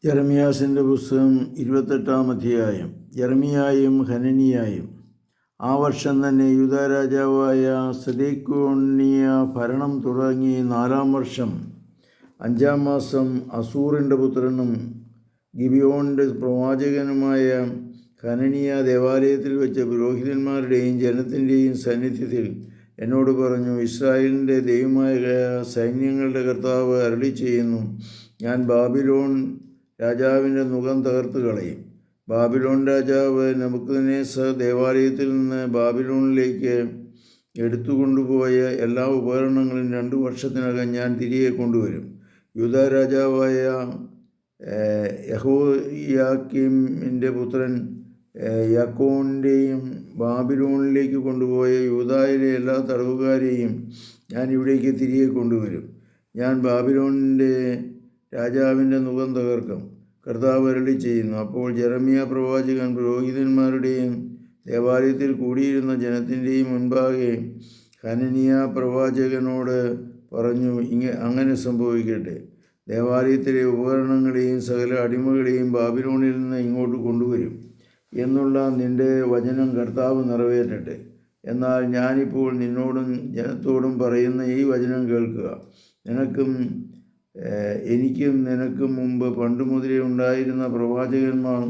യെരമ്യാസിൻ്റെ പുസ്തകം 28-ാം അധ്യായം. യെരമ്യായും ഹനനിയായും. ആ വർഷം തന്നെ യൂദാ രാജാവായ സെദേക്യോന്യ ഭരണം തുടങ്ങി 4-ാം വർഷം 5-ാം മാസം അസൂറിൻ്റെ പുത്രനും ഗിബിയോന്റെ പ്രവാചകനുമായ ഹനനിയ ദേവാലയത്തിൽ വെച്ച് പുരോഹിതന്മാരുടെയും ജനത്തിൻ്റെയും സന്നിധ്യത്തിൽ എന്നോട് പറഞ്ഞു, ഇസ്രായേലിൻ്റെ ദൈവമായ സൈന്യങ്ങളുടെ കർത്താവ് അരുളിച്ചെയ്യുന്നു, ഞാൻ ബാബിലോൺ രാജാവിൻ്റെ മുഖം തകർത്ത് കളയും. ബാബിലോൺ രാജാവ് നെബൂഖദ്നേസർ ദേവാലയത്തിൽ നിന്ന് ബാബിലോണിലേക്ക് എടുത്തുകൊണ്ടുപോയ എല്ലാ ഉപകരണങ്ങളും 2 വർഷത്തിനകം ഞാൻ തിരികെ കൊണ്ടുവരും. യൂദാ രാജാവായ യെഹോയാക്കീമിൻ്റെ പുത്രൻ യാക്കോന്റെയും ബാബിലോണിലേക്ക് കൊണ്ടുപോയ യൂദായിലെ എല്ലാ തടവുകാരെയും ഞാൻ ഇവിടേക്ക് തിരികെ കൊണ്ടുവരും. ഞാൻ ബാബിലോണിൻ്റെ രാജാവിൻ്റെ മുഖം തകർക്കും. കർത്താവ് അരുളിച്ചെയ്യുന്നു. അപ്പോൾ ജെറമ്യാ പ്രവാചകൻ പുരോഹിതന്മാരുടെയും ദേവാലയത്തിൽ കൂടിയിരുന്ന ജനത്തിൻ്റെയും മുൻപാകെ ഹനനിയ പ്രവാചകനോട് പറഞ്ഞു, അങ്ങനെ സംഭവിക്കട്ടെ. ദേവാലയത്തിലെ ഉപകരണങ്ങളെയും സകല അടിമകളെയും ബാബിലോണിൽ നിന്ന് ഇങ്ങോട്ട് കൊണ്ടുവരും എന്നുള്ള നിന്റെ വചനം കർത്താവ് നിറവേറ്റട്ടെ. എന്നാൽ ഞാനിപ്പോൾ നിന്നോടും ജനത്തോടും പറയുന്ന ഈ വചനം കേൾക്കുക. എനിക്കും നിനക്കും മുമ്പ് പണ്ടുമുതലേ ഉണ്ടായിരുന്ന പ്രവാചകന്മാർ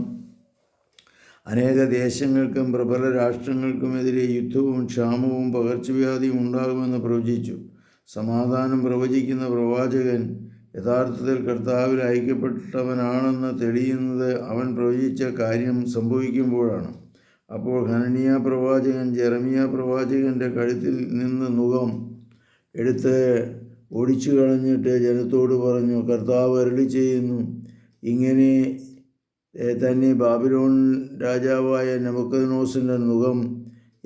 അനേക ദേശങ്ങൾക്കും പ്രബല രാഷ്ട്രങ്ങൾക്കുമെതിരെ യുദ്ധവും ക്ഷാമവും പകർച്ചവ്യാധിയും ഉണ്ടാകുമെന്ന് പ്രവചിച്ചു. സമാധാനം പ്രവചിക്കുന്ന പ്രവാചകൻ യഥാർത്ഥത്തിൽ കർത്താവിൽ അയക്കപ്പെട്ടവനാണെന്ന് തെളിയുന്നത് അവൻ പ്രവചിച്ച കാര്യം സംഭവിക്കുമ്പോഴാണ്. അപ്പോൾ ഹനനിയ പ്രവാചകൻ ജെറമ്യാ പ്രവാചകൻ്റെ കഴുത്തിൽ നിന്ന് നുകം എടുത്ത് ഒടിച്ചു കളഞ്ഞിട്ട് ജനത്തോട് പറഞ്ഞു, കർത്താവ് അരുളിച്ചെയ്യുന്നു, ഇങ്ങനെ തന്നെ ബാബിലോൺ രാജാവായ നെബൂഖദ്നേസറിൻ്റെ നുകം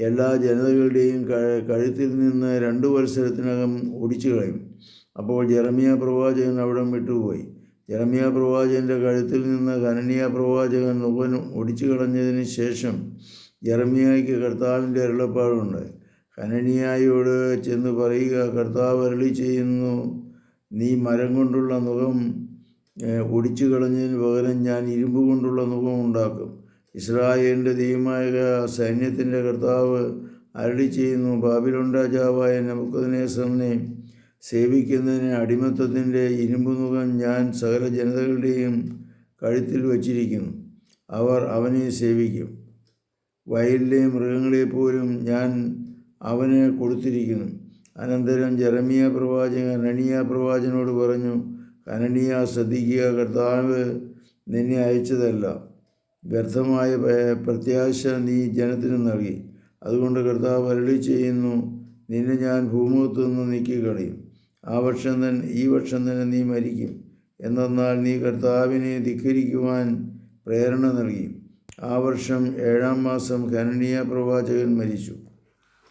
എല്ലാ ജനതകളുടെയും കഴുത്തിൽ നിന്ന് 2 വത്സരത്തിനകം ഒടിച്ചു കളയും. അപ്പോൾ ജെറമ്യാ പ്രവാചകൻ അവിടം വിട്ടുപോയി. ജെറമ്യാ പ്രവാചകൻ്റെ കഴുത്തിൽ നിന്ന് ഹനനിയ പ്രവാചകൻ നുകം ഒടിച്ചു കളഞ്ഞതിന് ശേഷം യെരമ്യായ്ക്ക് കർത്താവിൻ്റെ അരുളപ്പാടുണ്ടായി. ഹനനിയായോട് ചെന്ന് പറയുക, കർത്താവ് അരുളിച്ചെയ്യുന്നു, നീ മരം കൊണ്ടുള്ള നുകം ഒടിച്ചു കളഞ്ഞതിന് പകരം ഞാൻ ഇരുമ്പ് കൊണ്ടുള്ള നുകം ഉണ്ടാക്കും. ഇസ്രായേലിൻ്റെ ദൈവമായ സൈന്യത്തിൻ്റെ കർത്താവ് അരുളിച്ചെയ്യുന്നു, ബാബിലോൺ രാജാവായ നെബൂഖദ്നേസറിനെ സേവിക്കുന്നതിന് അടിമത്തത്തിൻ്റെ ഇരുമ്പ് നുകം ഞാൻ സകല ജനതകളുടെയും കഴുത്തിൽ വച്ചിരിക്കുന്നു. അവർ അവനെ സേവിക്കും. വയലിലെ മൃഗങ്ങളെപ്പോലും ഞാൻ അവന് കൊടുത്തിരിക്കുന്നു. അനന്തരം ജെറമ്യാ പ്രവാചകൻ ഹനനിയ പ്രവാചകനോട് പറഞ്ഞു, ഹനനിയ, ശ്രദ്ധിക്കുക, കർത്താവ് നിന്നെ അയച്ചതല്ല. വ്യർത്ഥമായ പ്രത്യാശ നീ ജനത്തിന് നൽകി. അതുകൊണ്ട് കർത്താവ് അരുളിച്ചെയ്യുന്നു, നിന്നെ ഞാൻ ഭൂമുഖത്തു നിന്ന് നീക്കിക്കളയും. ഈ വർഷം തന്നെ നീ മരിക്കും. എന്തെന്നാൽ നീ കർത്താവിനെ ധിക്കരിക്കുവാൻ പ്രേരണ നൽകി. ആ വർഷം 7-ാം മാസം ഹനനിയ പ്രവാചകൻ മരിച്ചു.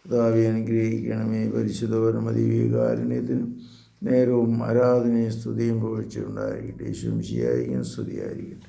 കർത്താവെ അനുഗ്രഹിക്കണമേ. പരിശുദ്ധ പരമദിവ്യകാരുണ്യത്തിനും നേരവും ആരാധനയും സ്തുതിയും പുകഴ്ചയുണ്ടായിരിക്കട്ടെ. യേശുമിശിഹായ്ക്കും സ്തുതിയായിരിക്കട്ടെ.